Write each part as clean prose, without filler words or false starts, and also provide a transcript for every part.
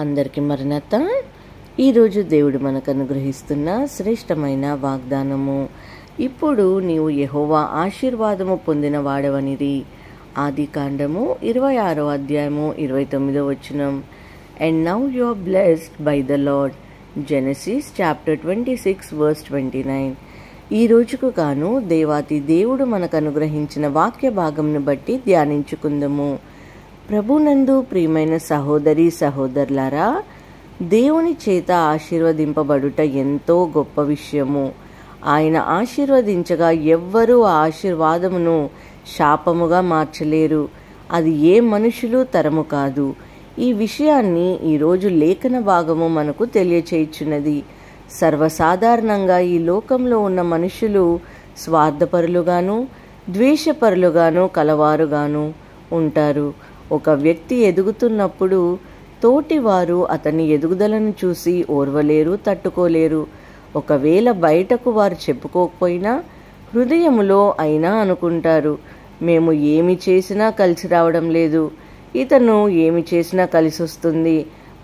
అందరికీ మరణత. ఈరోజు దేవుడు మనకు అనుగ్రహిస్తున్న శ్రేష్టమైన వాగ్దానము. ఇప్పుడు నీవు యెహోవా ఆశీర్వాదము పొందిన వాడవనిరి. ఆదికాండము 26వ అధ్యాయము 29వ వచనం. And now you are blessed by the Lord. Genesis chapter 26 verse 29. ఈ రోజుకు గాను దేవాతి దేవుడు మనకు అనుగ్రహించిన వాక్య భాగంను బట్టి ధ్యానించుకుందాము. ప్రభునందు ప్రియమైన సహోదరి సహోదరులారా, దేవుని చేత ఆశీర్వదింపబడుట ఎంతో గొప్ప విషయము. ఆయన ఆశీర్వదించగా ఎవ్వరూ ఆ ఆశీర్వాదమును శాపముగా మార్చలేరు. అది ఏ మనుషులు తరము కాదు. ఈ విషయాన్ని ఈరోజు లేఖన భాగము మనకు తెలియచేయుచున్నది. సర్వసాధారణంగా ఈ లోకంలో ఉన్న మనుషులు స్వార్థపరులుగాను ద్వేషపరులుగాను కలవారుగాను ఉంటారు. ఒక వ్యక్తి ఎదుగుతున్నప్పుడు తోటివారు అతని ఎదుగుదలను చూసి ఓర్వలేరు, తట్టుకోలేరు. ఒకవేళ బయటకు వారు చెప్పుకోకపోయినా హృదయములో అయినా అనుకుంటారు, మేము ఏమి చేసినా కలిసి రావడం లేదు, ఇతను ఏమి చేసినా కలిసి వస్తుంది,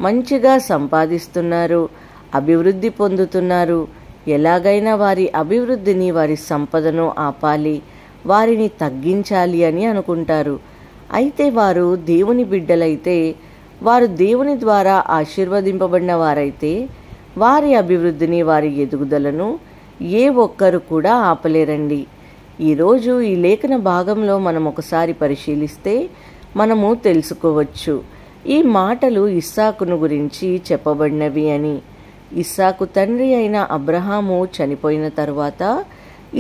మంచిగా సంపాదిస్తున్నారు, అభివృద్ధి పొందుతున్నారు, ఎలాగైనా వారి అభివృద్ధిని వారి సంపదను ఆపాలి, వారిని తగ్గించాలి అని అనుకుంటారు. అయితే వారు దేవుని బిడ్డలైతే, వారు దేవుని ద్వారా ఆశీర్వదింపబడిన వారైతే వారి అభివృద్ధిని వారి ఎదుగుదలను ఏ ఒక్కరు కూడా ఆపలేరండి. ఈరోజు ఈ లేఖన భాగంలో మనం ఒకసారి పరిశీలిస్తే మనము తెలుసుకోవచ్చు ఈ మాటలు ఇస్సాకును గురించి చెప్పబడినవి అని. ఇస్సాకు తండ్రి అయిన అబ్రహాము చనిపోయిన తరువాత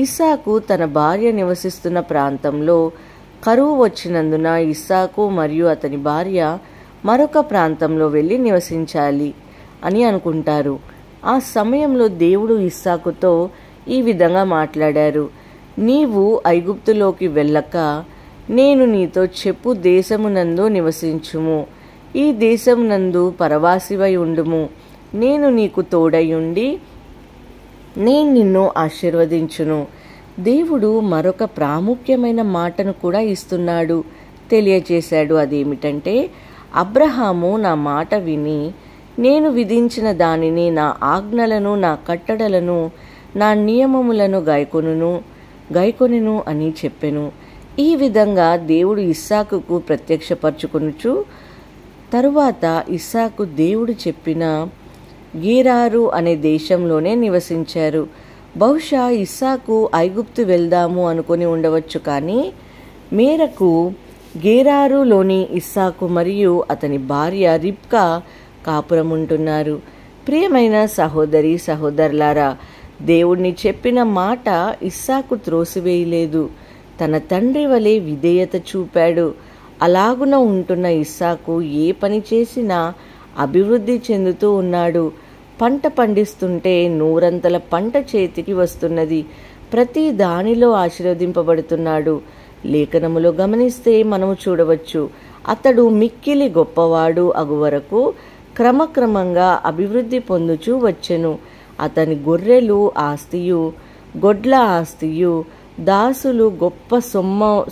ఇస్సాకు తన భార్య నివసిస్తున్న ప్రాంతంలో కరువు వచ్చినందున ఇస్సాకు మరియు అతని భార్య మరొక ప్రాంతంలో వెళ్ళి నివసించాలి అని అనుకుంటారు. ఆ సమయంలో దేవుడు ఇస్సాకుతో ఈ విధంగా మాట్లాడారు. నీవు ఐగుప్తులోకి వెళ్ళక నేను నీతో చెప్పు దేశమునందు నివసించుము, ఈ దేశమునందు పరవాసివై ఉండుము, నేను నీకు తోడయుండి నేను నిన్ను ఆశీర్వదించును. దేవుడు మరొక ప్రాముఖ్యమైన మాటను కూడా ఇస్తున్నాడు, తెలియచేశాడు. అదేమిటంటే, అబ్రహాము నా మాట విని నేను విధించిన దానిని, నా ఆజ్ఞలను, నా కట్టడలను, నా నియమములను గైకొనును అని చెప్పెను. ఈ విధంగా దేవుడు ఇస్సాకుకు ప్రత్యక్షపరచుకొనుచు తరువాత ఇస్సాకు దేవుడు చెప్పిన గేరారు అనే దేశంలోనే నివసించారు. బహుశా ఇస్సాకు ఐగుప్తు వెళ్దాము అనుకుని ఉండవచ్చు, కానీ మేరకు గేరారులోని ఇస్సాకు మరియు అతని భార్య రిబ్కా కాపురం ఉంటున్నారు. ప్రియమైన సహోదరి సహోదరులారా, దేవుణ్ణి చెప్పిన మాట ఇస్సాకు త్రోసివేయలేదు. తన తండ్రి వలె విధేయత చూపాడు. అలాగున ఉంటున్న ఇస్సాకు ఏ పని చేసినా అభివృద్ధి చెందుతూ ఉన్నాడు. పంట పండిస్తుంటే నూరంతల పంట చేతికి వస్తున్నది. ప్రతి దానిలో ఆశీర్వదింపబడుతున్నాడు. లేఖనములో గమనిస్తే మనము చూడవచ్చు, అతడు మిక్కిలి గొప్పవాడు అగు వరకు క్రమక్రమంగా అభివృద్ధి పొందుచూ వచ్చెను. అతని గొర్రెలు ఆస్తియు, గొడ్ల ఆస్తియు, దాసులు గొప్ప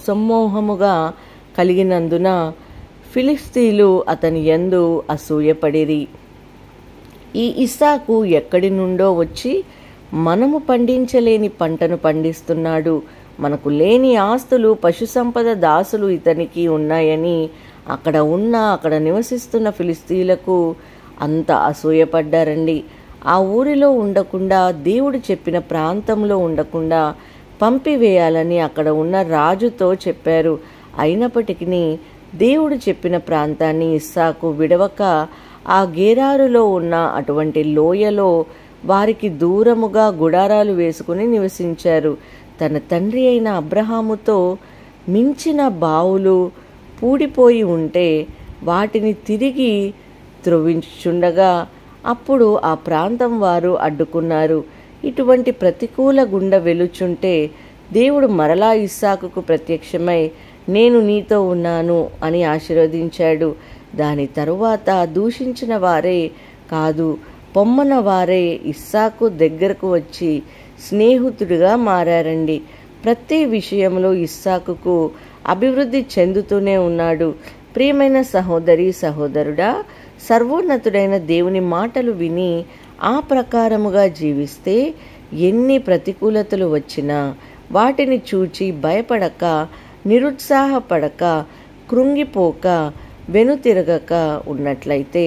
సమ్మోహముగా కలిగినందున ఫిలిస్తీన్లు అతని యందు అసూయపడిరి. ఈ ఇస్సాకు ఎక్కడి నుండో వచ్చి మనము పండించలేని పంటను పండిస్తున్నాడు, మనకు లేని ఆస్తులు, పశు సంపద, దాసులు ఇతనికి ఉన్నాయని అక్కడ నివసిస్తున్న ఫిలిస్తీన్లకు అంత అసూయపడ్డారండి. ఆ ఊరిలో ఉండకుండా, దేవుడు చెప్పిన ప్రాంతంలో ఉండకుండా పంపివేయాలని అక్కడ ఉన్న రాజుతో చెప్పారు. అయినప్పటికీ దేవుడు చెప్పిన ప్రాంతాన్ని ఇస్సాకు విడవక ఆ గేరారులో ఉన్న అటువంటి లోయలో వారికి దూరముగా గుడారాలు వేసుకుని నివసించారు. తన తండ్రి అయిన అబ్రహాముతో మించిన బావులు పూడిపోయి ఉంటే వాటిని తిరిగి త్రవ్వించుచుండగా అప్పుడు ఆ ప్రాంతం వారు అడ్డుకున్నారు. ఇటువంటి ప్రతికూల గుండా వెలుచుంటే దేవుడు మరలా ఇస్సాకుకు ప్రత్యక్షమై నేను నీతో ఉన్నాను అని ఆశీర్వదించాడు. దాని తరువాత దూషించిన వారే కాదు, పొమ్మన వారే ఇస్సాకు దగ్గరకు వచ్చి స్నేహితుడిగా మారారండి. ప్రతి విషయంలో ఇస్సాకుకు అభివృద్ధి చెందుతూనే ఉన్నాడు. ప్రియమైన సహోదరి సహోదరుడా, సర్వోన్నతుడైన దేవుని మాటలు విని ఆ ప్రకారముగా జీవిస్తే ఎన్ని ప్రతికూలతలు వచ్చినా వాటిని చూచి భయపడక, నిరుత్సాహపడక, కృంగిపోక, వెనుతిరగక ఉన్నట్లయితే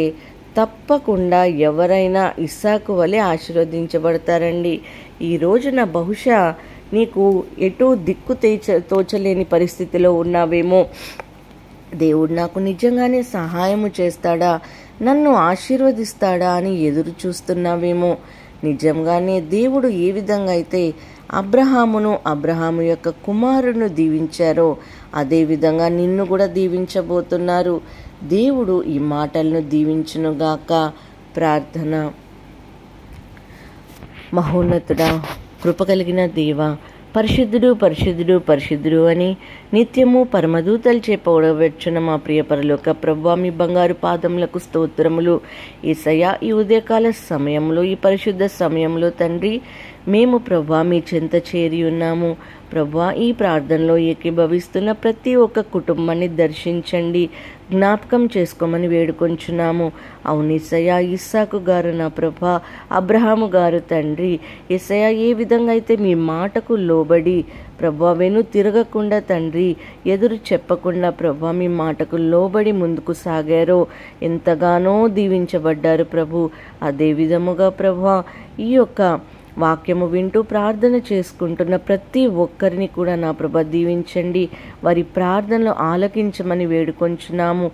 తప్పకుండా ఎవరైనా ఇస్సాకు వలె ఆశీర్వదించబడతారండి. ఈ రోజున బహుశా నీకు ఎటూ దిక్కు తోచలేని పరిస్థితిలో ఉన్నావేమో. దేవుడు నాకు నిజంగానే సహాయము చేస్తాడా, నన్ను ఆశీర్వదిస్తాడా అని ఎదురు చూస్తున్నావేమో. నిజంగానే దేవుడు ఏ విధంగా అయితే అబ్రహాము యొక్క కుమారును దీవించారో అదేవిధంగా నిన్ను కూడా దీవించబోతున్నారు. దేవుడు ఈ మాటలను దీవించునుగాక. ప్రార్థన. మహోన్నతుడా, కృప కలిగిన దేవా, పరిశుద్ధుడు పరిశుద్ధుడు పరిశుద్ధుడు అని నిత్యము పరమదూతలచే పొగడవచ్చున మా ప్రియ పరలోక ప్రభువా, మీ బంగారు పాదములకు స్తోత్రములు. యేసయ్యా, ఈ ఉదయకాల సమయంలో, ఈ పరిశుద్ధ సమయంలో తండ్రి, మేము ప్రభువా మీ చెంత చేరి ఉన్నాము. ప్రభువా, ఈ ప్రార్థనలో ఏకీభవిస్తున్న ప్రతి ఒక్క కుటుంబాన్ని దర్శించండి, జ్ఞాపకం చేసుకోమని వేడుకొంచున్నాము. అవును యేసయ్యా, ఇస్సాకు గారు నా ప్రభా, అబ్రహాము గారు తండ్రి, యేసయ్యా ఏ విధంగా అయితే మీ మాటకు లోబడి ప్రభువా వెను తిరగకుండా తండ్రి, ఎదురు చెప్పకుండా ప్రభువా మీ మాటకు లోబడి ముందుకు సాగారో ఎంతగానో దీవించబడ్డారు ప్రభు. అదే విధముగా ప్రభువా ఈ యొక్క వాక్యము వింటూ ప్రార్థన చేసుకుంటున్న ప్రతి ఒక్కరిని కూడా నా ప్రభ దీవించండి, వారి ప్రార్థనలు ఆలకించమని వేడుకొంచున్నాము.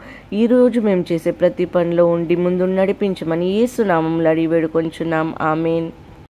ఈరోజు మేము చేసే ప్రతి పనిలో ఉండి ముందు నడిపించమని యేసు నామములో అడిగి వేడుకొంచున్నాం. ఆమేన్.